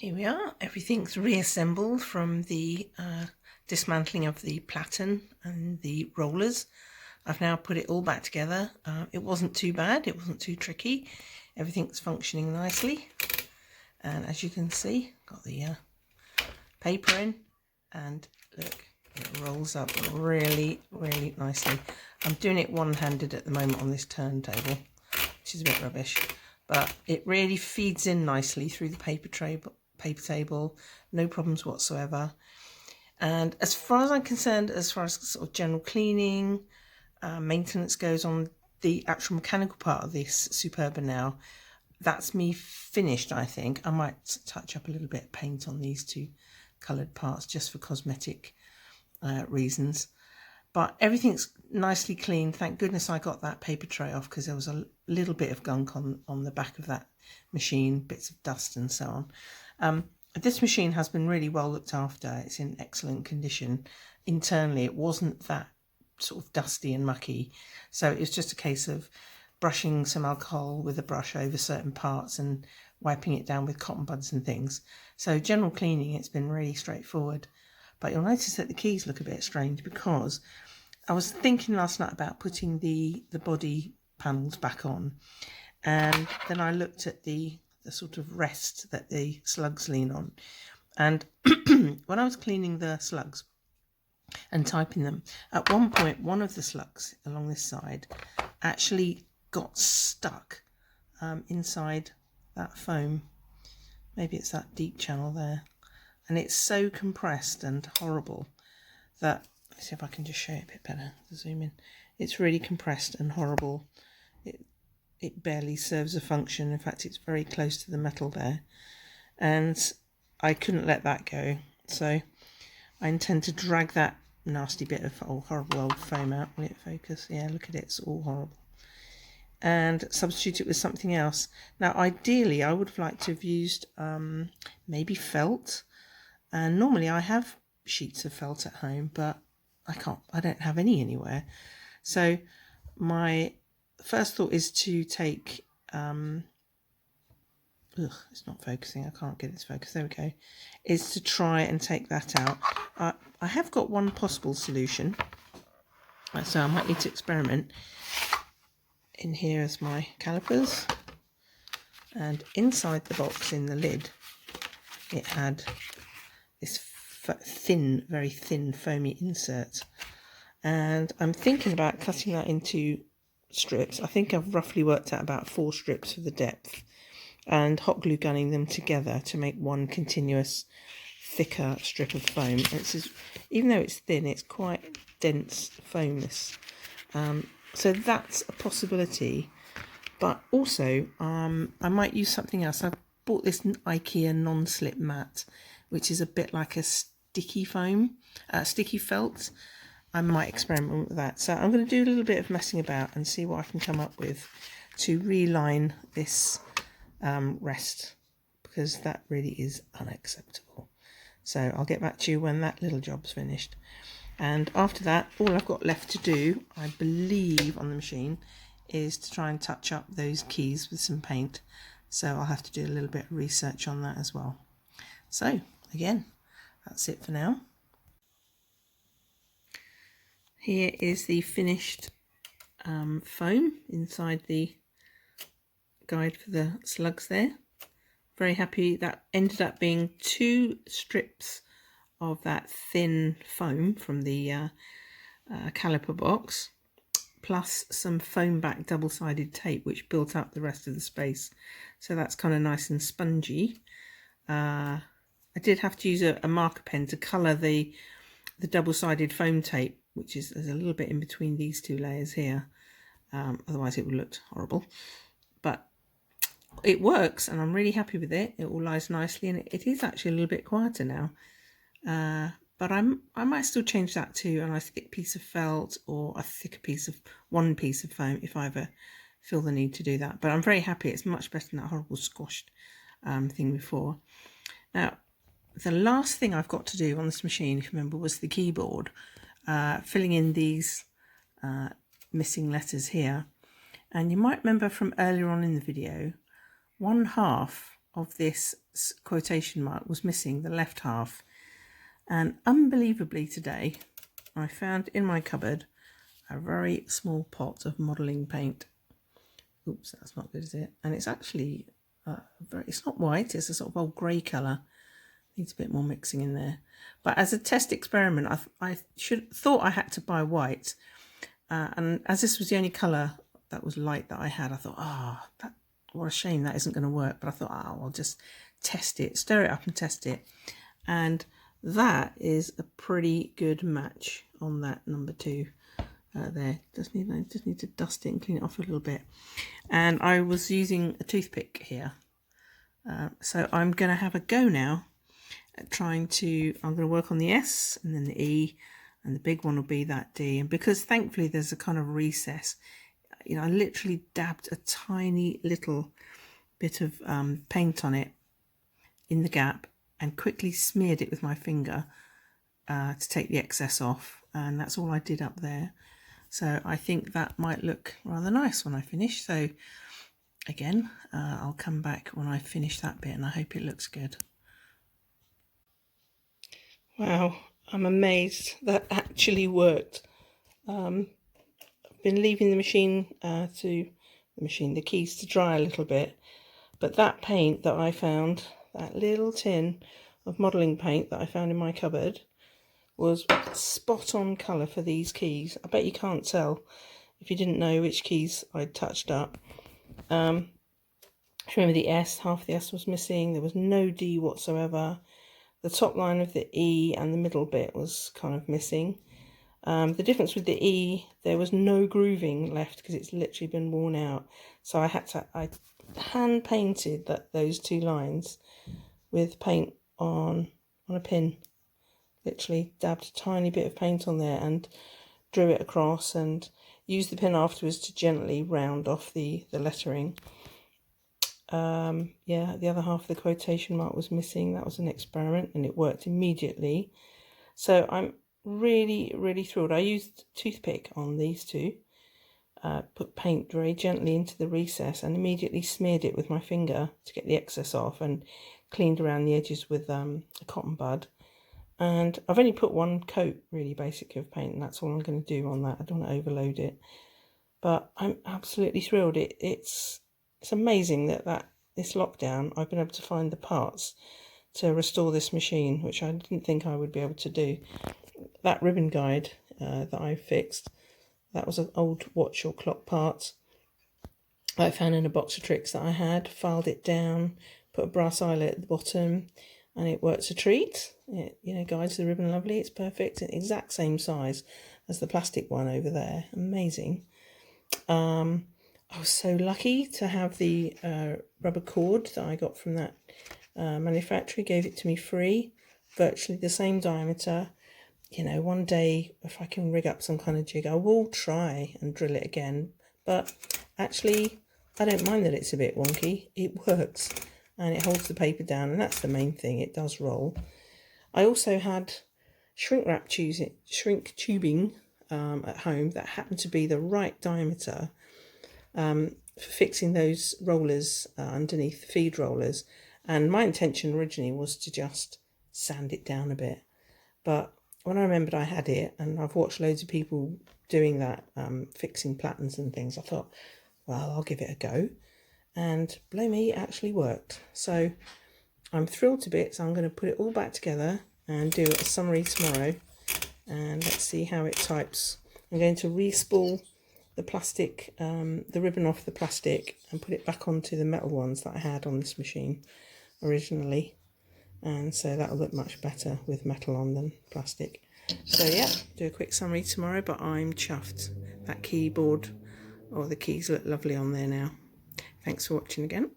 Here we are, everything's reassembled from the dismantling of the platen and the rollers. I've now put it all back together. It wasn't too bad, it wasn't too tricky. Everything's functioning nicely. And as you can see, got the paper in, and look, it rolls up really, really nicely. I'm doing it one-handed at the moment on this turntable, which is a bit rubbish, but it really feeds in nicely through the paper table, no problems whatsoever. And as far as I'm concerned, as far as sort of general cleaning, maintenance goes on the actual mechanical part of this Superba now, that's me finished. I think I might touch up a little bit of paint on these two coloured parts just for cosmetic reasons, but everything's nicely clean. Thank goodness I got that paper tray off, because there was a little bit of gunk on the back of that machine, bits of dust and so on. This machine has been really well looked after. It's in excellent condition. Internally it wasn't that sort of dusty and mucky, so it was just a case of brushing some alcohol with a brush over certain parts and wiping it down with cotton buds and things. So general cleaning, it's been really straightforward. But you'll notice that the keys look a bit strange, because I was thinking last night about putting the body panels back on, and then I looked at the sort of rest that the slugs lean on, and when I was cleaning the slugs and typing them, at one point one of the slugs along this side actually got stuck inside that foam. Maybe it's that deep channel there, and it's so compressed and horrible that, let's see if I can just show it a bit better, zoom in. It's really compressed and horrible. It barely serves a function. In fact, it's very close to the metal there, and I couldn't let that go, so I intend to drag that nasty bit of horrible old foam out. Will it focus? Yeah, look at it, it's all horrible, and substitute it with something else. Now ideally I would have liked to have used maybe felt, and normally I have sheets of felt at home, but I don't have any anywhere. So my first thought is to take it's not focusing, I can't get it to focus, there we go, is to try and take that out. I have got one possible solution, so I might need to experiment. In here is my calipers, and inside the box in the lid it had this thin, very thin foamy insert, and I'm thinking about cutting that into strips. I think I've roughly worked out about 4 strips for the depth, and hot glue gunning them together to make one continuous thicker strip of foam. And it's even though it's thin, it's quite dense foam, this. So that's a possibility, but also I might use something else. I've bought this IKEA non-slip mat, which is a bit like a sticky foam, sticky felt. I might experiment with that. So I'm going to do a little bit of messing about and see what I can come up with to reline this rest, because that really is unacceptable. So I'll get back to you when that little job's finished. And after that, all I've got left to do, I believe, on the machine is to try and touch up those keys with some paint. So I'll have to do a little bit of research on that as well. So again, that's it for now. Here is the finished foam inside the guide for the slugs there. Very happy. That ended up being 2 strips of that thin foam from the caliper box, plus some foam back double-sided tape which built up the rest of the space, so that's kind of nice and spongy. I did have to use a marker pen to colour the double-sided foam tape, which is there's a little bit in between these 2 layers here, otherwise it would look horrible, but it works and I'm really happy with it. It all lies nicely, and it is actually a little bit quieter now. But I might still change that to a nice thick piece of felt, or a thicker one piece of foam if I ever feel the need to do that. But I'm very happy. It's much better than that horrible squashed thing before. Now, the last thing I've got to do on this machine, if you remember, was the keyboard, filling in these missing letters here. And you might remember from earlier on in the video, 1/2 of this quotation mark was missing, the left half. And unbelievably today, I found in my cupboard a very small pot of modelling paint. Oops, that's not good, is it? And it's actually, it's not white, it's a sort of old grey colour. Needs a bit more mixing in there. But as a test experiment, I thought I had to buy white. And as this was the only colour that was light that I had, I thought, what a shame that isn't going to work. But I thought, I'll just test it, stir it up and test it. And that is a pretty good match on that number 2 there. Just need to dust it and clean it off a little bit. And I was using a toothpick here. So I'm going to have a go now at I'm going to work on the S and then the E, and the big one will be that D. And because thankfully there's a kind of recess, you know, I literally dabbed a tiny little bit of paint on it in the gap and quickly smeared it with my finger to take the excess off. And that's all I did up there. So I think that might look rather nice when I finish. So again, I'll come back when I finish that bit, and I hope it looks good. Wow, I'm amazed that actually worked. I've been leaving the the keys to dry a little bit, but that paint that I found, that little tin of modelling paint that I found in my cupboard, was spot on colour for these keys. I bet you can't tell if you didn't know which keys I'd touched up. Remember the S, half the S was missing, there was no D whatsoever. The top line of the E and the middle bit was kind of missing. The difference with the E, there was no grooving left because it's literally been worn out. So I hand painted those 2 lines with paint on a pin. Literally dabbed a tiny bit of paint on there and drew it across, and used the pin afterwards to gently round off the lettering. Yeah, the other half of the quotation mark was missing. That was an experiment and it worked immediately. So I'm really, really thrilled. I used a toothpick on these 2, put paint very gently into the recess and immediately smeared it with my finger to get the excess off, and cleaned around the edges with a cotton bud. And I've only put 1 coat really basically of paint, and that's all I'm going to do on that. I don't want to overload it. But I'm absolutely thrilled. It's amazing that this lockdown I've been able to find the parts to restore this machine, which I didn't think I would be able to do. That ribbon guide that I fixed, that was an old watch or clock part I found in a box of tricks that I had, filed it down, put a brass eyelet at the bottom, and it works a treat. It, you know, guides the ribbon lovely. It's perfect, it's exact same size as the plastic one over there. Amazing. I was so lucky to have the rubber cord that I got from that manufacturer. Gave it to me free, virtually the same diameter. You know, one day if I can rig up some kind of jig, I will try and drill it again. But actually, I don't mind that it's a bit wonky. It works and it holds the paper down, and that's the main thing. It does roll. I also had shrink tubing at home that happened to be the right diameter for fixing those rollers underneath the feed rollers. And my intention originally was to just sand it down a bit. But when I remembered I had it, and I've watched loads of people doing that, fixing platens and things, I thought, well, I'll give it a go. And blow me, it actually worked. So I'm thrilled to bits. I'm going to put it all back together and do a summary tomorrow. And let's see how it types. I'm going to re-spool the plastic, the ribbon off the plastic, and put it back onto the metal ones that I had on this machine originally. And so that'll look much better with metal on than plastic. So yeah, do a quick summary tomorrow, but I'm chuffed. That keyboard, or the keys look lovely on there now. Thanks for watching again.